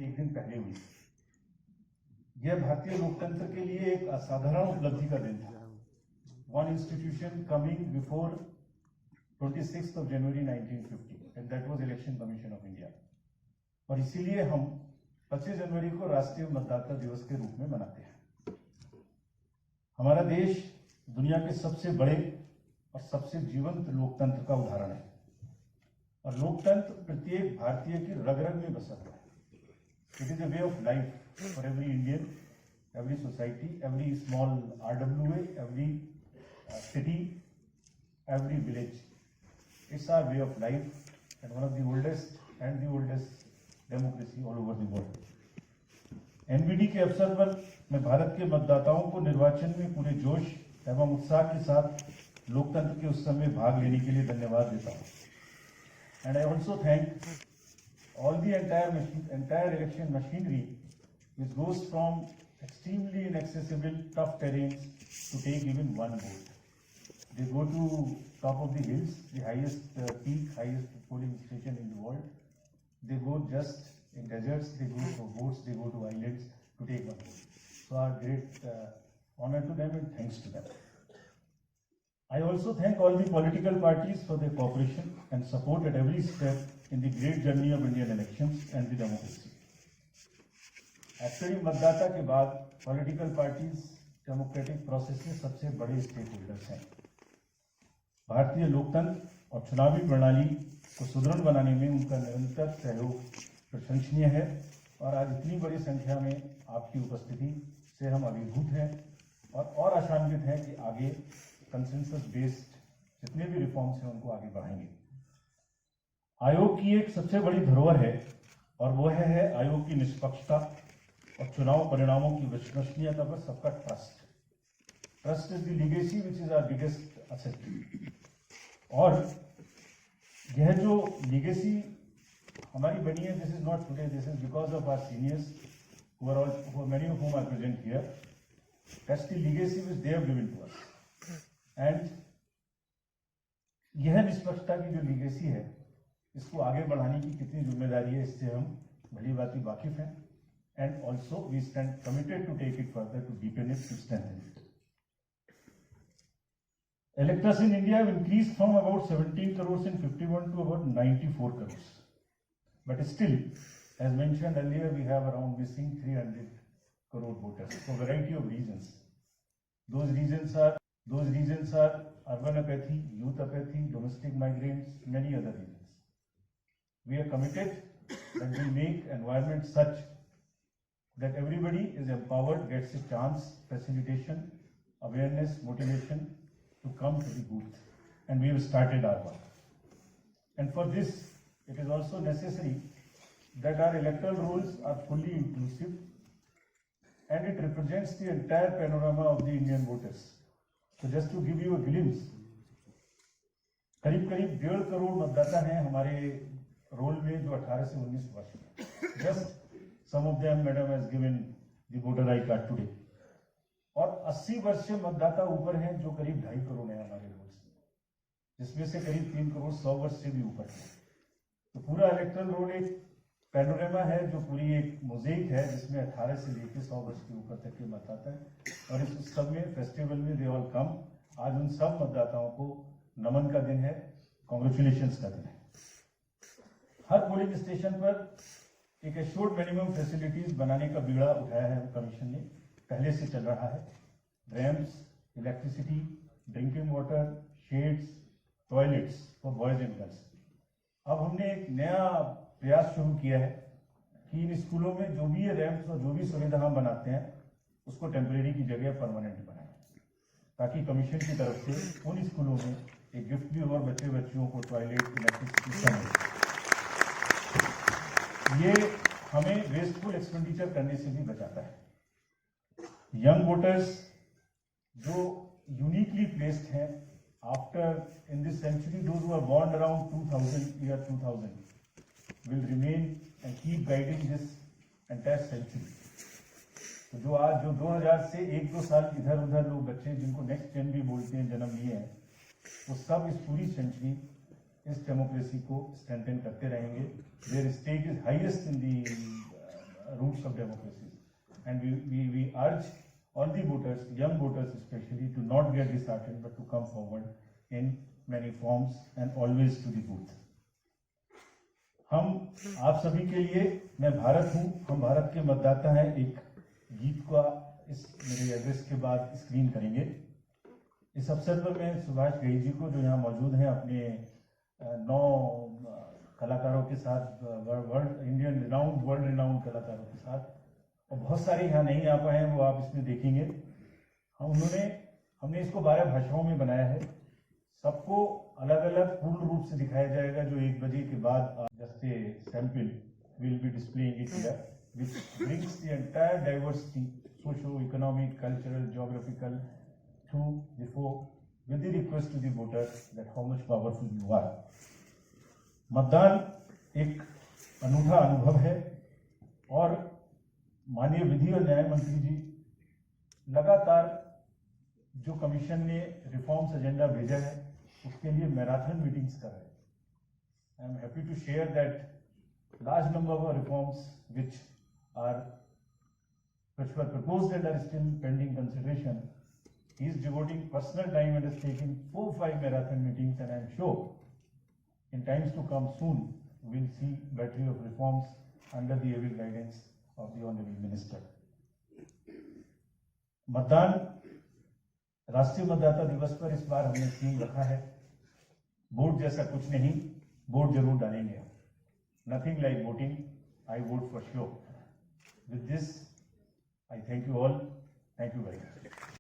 एक दिन पहले हुई। यह भारतीय लोकतंत्र के लिए एक असाधारण उपलब्धि का दिन था। One institution coming before 26th of January 1950 and that was Election Commission of India। और इसीलिए हम 25 जनवरी को राष्ट्रीय मतदाता दिवस के रूप में मनाते हैं। हमारा देश दुनिया के सबसे बड़े और सबसे जीवंत लोकतंत्र का उदाहरण है और लोकतंत्र प्रत्येक भारतीय की रग रग में बसा हुआ है। It is a way of life for every Indian, every society, every small RWA, every city, every village. It's our way of life and one of the oldest democracy all over the world. NBD के अवसर पर मैं भारत के मतदाताओं को निर्वाचन में पूरे जोश एवं उत्साह के साथ लोकतंत्र के उत्सव में भाग लेने के लिए धन्यवाद देता हूँ। And I also thank all the entire election machinery which goes from extremely inaccessible tough terrains to take even one vote. They go to top of the hills, the highest peak, highest polling station in the world. They go just in deserts, they go for votes, they go to islands to take one vote. So our great honor to them and thanks to them. I also thank all the political parties for their cooperation and support at every step in the great journey of Indian elections and the democracy. Actually मतदाता के बाद political parties democratic process में सबसे बड़े stake holders हैं। भारतीय लोकतंत्र और चुनावी प्रणाली को सुदृढ़ बनाने में उनका निरंतर सहयोग प्रशंसनीय है और आज इतनी बड़ी संख्या में आपकी उपस्थिति से हम अभिभूत हैं और आशान्वित हैं कि आगे कंसेंसस बेस्ड जितने भी रिफॉर्म्स हैं उनको आगे बढ़ाएंगे। आयोग की एक सबसे बड़ी धरोहर है और वो है आयोग की निष्पक्षता और चुनाव परिणामों की विश्वसनीयता पर सबका trust is the legacy which is our biggest asset. और यह जो लीगेसी हमारी बनी है, this is not today, this is because of our seniors who many of whom are present here. That's the legacy which they have given to us. And यह निष्पक्षता की जो लीगेसी है इसको आगे बढ़ाने की कितनी जिम्मेदारी है इससे हम भली भांति वाकिफ हैं। And also we stand committed to take it further, to deepen it, to strengthen it. Electors in India have increased from about 17 crores in 51 to about 94 crores. But still, as mentioned earlier, we have around missing 300 crore voters for a variety of reasons. Those reasons are urban apathy, youth apathy, domestic migrants, many other reasons. We are committed that we make environment such that everybody is empowered, gets a chance, facilitation, awareness, motivation to come to the booth, and we have started our work. And for this, it is also necessary that our electoral rolls are fully inclusive and it represents the entire panorama of the Indian voters. So just to give you a glimpse, करीब 1.5 करोड़ मतदाता हैं हमारे role में जो 18 से 19 वर्ष में। Just some of them, madam has given the voter ID card today. और 80 वर्ष से मतदाता ऊपर हैं जो करीब 2.5 करोड़ हैं हमारे रोल्स में, जिसमें से करीब 3 करोड़ 100 वर्ष से भी ऊपर हैं। तो पूरा इलेक्टरल रोल एक पैनोरेमा है जो पूरी एक मोज़ेक है जिसमें 18 से लेकर 100 वर्ष के ऊपर तक के मतदाता है। और इस उत्सव में, फेस्टिवल में दे ऑल कम। आज उन सब मतदाताओं को नमन का दिन है, कॉन्ग्रेचुलेशंस का दिन है। हर पोलिंग स्टेशन पर एक एश्योर्ड मिनिमम फैसिलिटीज बनाने का बीड़ा उठाया है कमीशन ने, पहले से चल रहा है। Ramps, electricity, drinking water, shades, toilets for boys and girls. अब हमने एक नया प्रयास शुरू किया है कि इन स्कूलों में जो भी ये रैम्प्स और जो भी सुविधा हम बनाते हैं उसको टेम्परेरी की जगह परमानेंट बनाएं, ताकि कमीशन की तरफ से उन स्कूलों में एक गिफ्ट भी हो और बच्चियों को टॉयलेट, इलेक्ट्रिसिटी मिले। ये हमें वेस्टफुल एक्सपेंडिचर करने से भी बचाता है। यंग वोटर्स जो यूनिकली प्लेस्ड हैं after in this century, those who are born around 2000 will remain and keep guiding this entire century. तो जो आज जो 2000 से 1-2 साल इधर उधर लोग बच्चे जिनको नेक्स्ट जेन भी बोलते हैं जन्म लिए हैं, वो सब इस पूरी सेंचुरी इस डेमोक्रेसी को स्ट्रेंथन करते रहेंगे। Their stake is highest in the hallmarks of democracies. And we urge all the voters, young voters especially, to not get disheartened but to come forward in many forms and always to the booth. हम आप सभी के लिए, मैं भारत हूं, हम भारत के मतदाता हैं, एक गीत का इस मेरे एड्रेस के बाद स्क्रीन करेंगे। इस अवसर पर मैं सुभाष घई जी को, जो यहाँ मौजूद हैं, अपने 9 कलाकारों के साथ, वर्ल्ड रिनाउंड कलाकारों के साथ, और बहुत सारे यहाँ नहीं आ पाए हैं, वो आप इसमें देखेंगे। हमने इसको 12 भाषाओं में बनाया है। सबको अलग अलग पूर्ण रूप से दिखाया जाएगा, जो 1 बजे के बाद just a sample will be displaying it here, which brings the entire diversity, socio-economic, cultural, geographical, to the fore, with the request to the voters that how much powerful you are. मतदान एक अनूठा अनुभव है, और माननीय विधि और न्याय मंत्री जी लगातार जो कमीशन ने रिफॉर्म्स एजेंडा भेजा है, उसके लिए मैराथन मीटिंग्स कर रहे हैं। I am happy to share that large number of reforms which were proposed and are still pending consideration. He is devoting personal time and is taking 4-5 marathon meetings, and I am sure in times to come soon we will see battery of reforms under the able guidance of the Honorable Minister. मतदान, राष्ट्रीय मतदाता दिवस पर इस बार हमने theme रखा है, vote जैसा कुछ नहीं, वोट जरूर डालेंगे। Nothing like voting, I vote for sure. With this, I thank you all. Thank you very much.